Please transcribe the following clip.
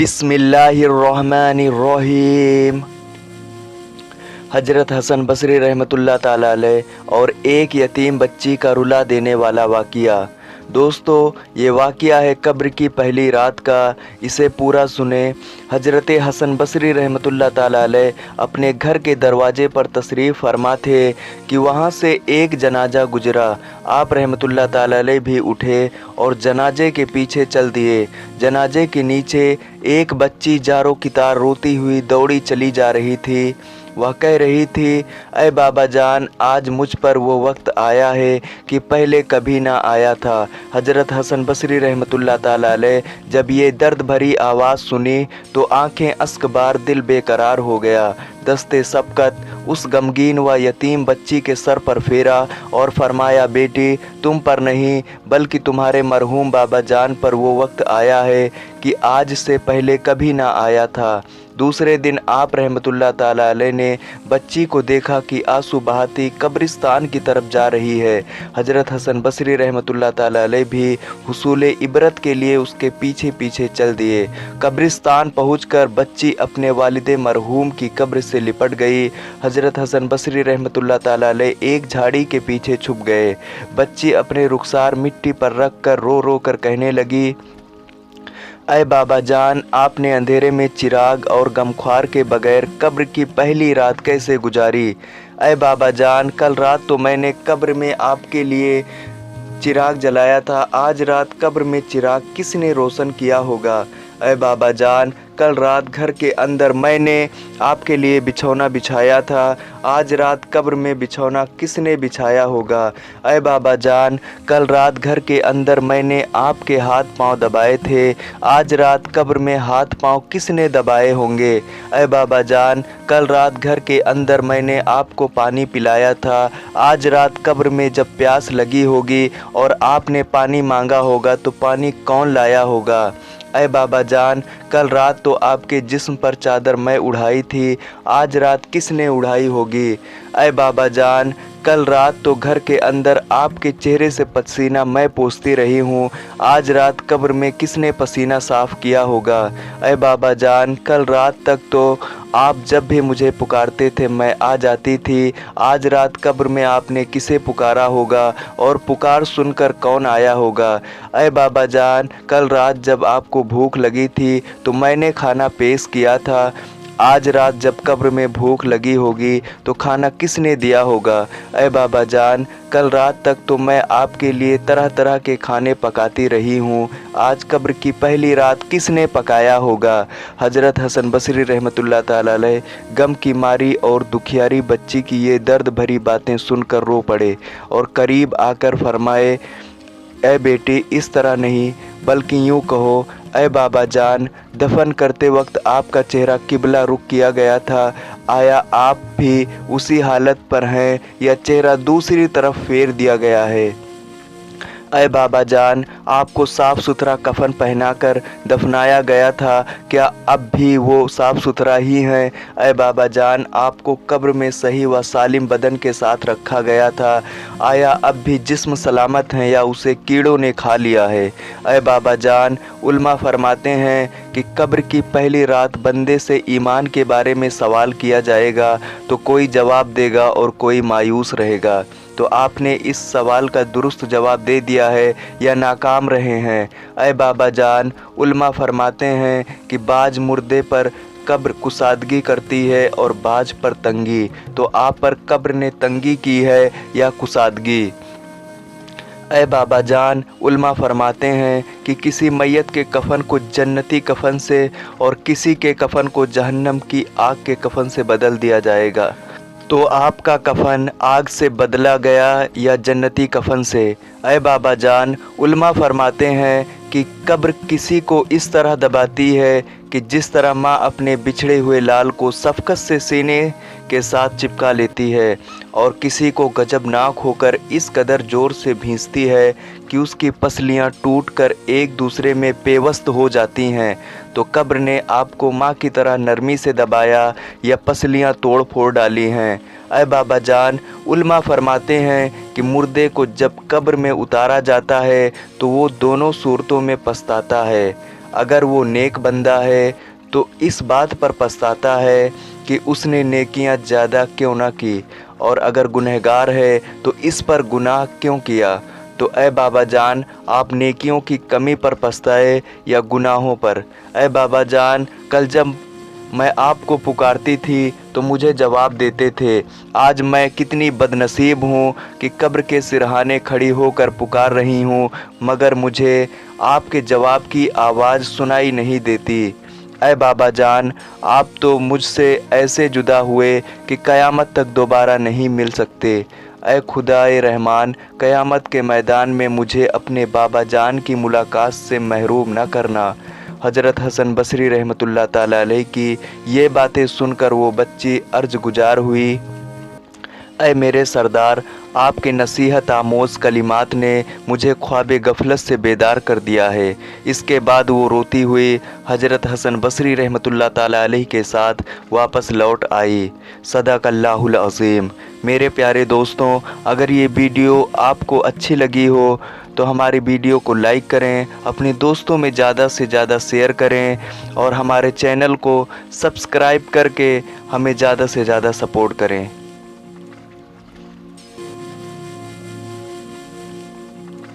बिस्मिल्लाहिर्रहमानिर्रहीम। हजरत हसन बसरी रहमतुल्लाह ताला अलैह और एक यतीम बच्ची का रुला देने वाला वाक़िया। दोस्तों, ये वाक़िया है कब्र की पहली रात का। इसे पूरा सुने। हजरत हसन बसरी रहमतुल्लाह ताला अलैह अपने घर के दरवाजे पर तशरीफ़ फरमा थे कि वहाँ से एक जनाजा गुजरा। आप रहमतुल्लाह ताला अलैह भी उठे और जनाजे के पीछे चल दिए। जनाजे के नीचे एक बच्ची जारो कितार रोती हुई दौड़ी चली जा रही थी। वह कह रही थी, ऐ बाबा जान, आज मुझ पर वो वक्त आया है कि पहले कभी ना आया था। हजरत हसन बसरी रहमतुल्लाह ताला अलैह जब ये दर्द भरी आवाज़ सुनी तो आंखें अश्कबार, दिल बेकरार हो गया। दस्ते सबकत उस गमगीन व यतीम बच्ची के सर पर फेरा और फरमाया, बेटी, तुम पर नहीं बल्कि तुम्हारे मरहूम बाबा जान पर वो वक्त आया है कि आज से पहले कभी ना आया था। दूसरे दिन आप रहमतुल्लाह ताला अलैह ने बच्ची को देखा कि आंसू बहाती कब्रिस्तान की तरफ जा रही है। हजरत हसन बसरी रहमतुल्लाह ताला अलैह भी हुसूल इबरत के लिए उसके पीछे पीछे चल दिए। कब्रिस्तान पहुंचकर बच्ची अपने वालिद मरहूम की कब्र से लिपट गई। हजरत हसन बसरी रहमतुल्लाह ताला अलैह एक झाड़ी के पीछे छुप गए। बच्ची अपने रुखसार मिट्टी पर रख कर रो रो कर कहने लगी, ऐ बाबा जान, आपने अंधेरे में चिराग और गमख्वार के बगैर कब्र की पहली रात कैसे गुजारी? ऐ बाबा जान, कल रात तो मैंने कब्र में आपके लिए चिराग जलाया था, आज रात कब्र में चिराग किसने रोशन किया होगा? ऐ बाबा जान, कल रात घर के अंदर मैंने आपके लिए बिछौना बिछाया था, आज रात कब्र में बिछौना किसने बिछाया होगा? ऐ बाबा जान, कल रात घर के अंदर मैंने आपके हाथ पांव दबाए थे, आज रात कब्र में हाथ पांव किसने दबाए होंगे? ऐ बाबा जान, कल रात घर के अंदर मैंने आपको पानी पिलाया था, आज रात कब्र में जब प्यास लगी होगी और आपने पानी मांगा होगा तो पानी कौन लाया होगा? ऐ बाबा जान, कल रात तो आपके जिस्म पर चादर मैं उड़ाई थी, आज रात किसने उड़ाई होगी? ऐ बाबा जान, कल रात तो घर के अंदर आपके चेहरे से पसीना मैं पोंछती रही हूँ, आज रात कब्र में किसने पसीना साफ़ किया होगा? ऐ बाबा जान, कल रात तक तो आप जब भी मुझे पुकारते थे मैं आ जाती थी, आज रात कब्र में आपने किसे पुकारा होगा और पुकार सुनकर कौन आया होगा? ऐ बाबा जान, कल रात जब आपको भूख लगी थी तो मैंने खाना पेश किया था, आज रात जब कब्र में भूख लगी होगी तो खाना किसने दिया होगा? ऐ बाबा जान, कल रात तक तो मैं आपके लिए तरह तरह के खाने पकाती रही हूँ, आज कब्र की पहली रात किसने पकाया होगा? हजरत हसन बसरी रहमतुल्लाह ताला अलैह गम की मारी और दुखियारी बच्ची की ये दर्द भरी बातें सुनकर रो पड़े और करीब आकर फरमाए, ऐ बेटी, इस तरह नहीं बल्कि यूँ कहो, ऐ बाबा जान, दफन करते वक्त आपका चेहरा किबला रुख किया गया था, आया आप भी उसी हालत पर हैं या चेहरा दूसरी तरफ फेर दिया गया है? ऐ बाबा जान, आपको साफ़ सुथरा कफन पहनाकर दफनाया गया था, क्या अब भी वो साफ़ सुथरा ही हैं? ऐ बाबा जान, आपको कब्र में सही व सालिम बदन के साथ रखा गया था, आया अब भी जिस्म सलामत है या उसे कीड़ों ने खा लिया है? ऐ बाबा जान, उल्मा फरमाते हैं कि कब्र की पहली रात बंदे से ईमान के बारे में सवाल किया जाएगा तो कोई जवाब देगा और कोई मायूस रहेगा। तो आपने इस सवाल का दुरुस्त जवाब दे दिया है या नाकाम रहे हैं? ऐ बाबा जान, उल्मा फरमाते हैं कि बाज मुर्दे पर कब्र कुसादगी करती है और बाज पर तंगी, तो आप पर कब्र ने तंगी की है या कुसादगी? ऐ बाबा जान, उल्मा फरमाते हैं कि किसी मैयत के कफन को जन्नती कफन से और किसी के कफन को जहन्नम की आग के कफन से बदल दिया जाएगा, तो आपका कफन आग से बदला गया या जन्नती कफन से? ऐ बाबा जान, उल्मा फरमाते हैं कि कब्र किसी को इस तरह दबाती है कि जिस तरह माँ अपने बिछड़े हुए लाल को शफ़क़त से सीने के साथ चिपका लेती है, और किसी को गजबनाक होकर इस कदर ज़ोर से भींचती है कि उसकी पसलियाँ टूटकर एक दूसरे में पेवस्त हो जाती हैं। तो कब्र ने आपको माँ की तरह नरमी से दबाया या पसलियाँ तोड़ फोड़ डाली हैं? ऐ बाबा जान, उल्मा फरमाते हैं कि मुर्दे को जब कब्र में उतारा जाता है तो वो दोनों सूरतों में पछताता है। अगर वो नेक बंदा है तो इस बात पर पछताता है कि उसने नेकियां ज़्यादा क्यों ना की, और अगर गुनहगार है तो इस पर गुनाह क्यों किया। तो ऐ बाबा जान, आप नेकियों की कमी पर पछताए या गुनाहों पर। ऐ बाबा जान, कल जब मैं आपको पुकारती थी तो मुझे जवाब देते थे। आज मैं कितनी बदनसीब हूँ कि कब्र के सिरहाने खड़ी होकर पुकार रही हूँ, मगर मुझे आपके जवाब की आवाज़ सुनाई नहीं देती। ऐ बाबा जान, आप तो मुझसे ऐसे जुदा हुए कि क़यामत तक दोबारा नहीं मिल सकते। ऐ खुदाए रहमान, क़यामत के मैदान में मुझे अपने बाबा जान की मुलाकात से महरूम न करना। हज़रत हसन बसरी रहमतुल्लाह ताला अलैह की ये बातें सुनकर वो बच्ची अर्ज गुजार हुई, ऐ मेरे सरदार, आपके नसीहत आमोज़ कलिमात ने मुझे ख्वाब गफलत से बेदार कर दिया है। इसके बाद वो रोती हुई हज़रत हसन बसरी रहमतुल्लाह ताला अलैह के साथ वापस लौट आई। सदक़ल्लाहुल अज़ीम। मेरे प्यारे दोस्तों, अगर ये वीडियो आपको अच्छी लगी हो तो हमारी वीडियो को लाइक करें, अपने दोस्तों में ज़्यादा से ज़्यादा शेयर करें और हमारे चैनल को सब्सक्राइब करके हमें ज़्यादा से ज़्यादा सपोर्ट करें।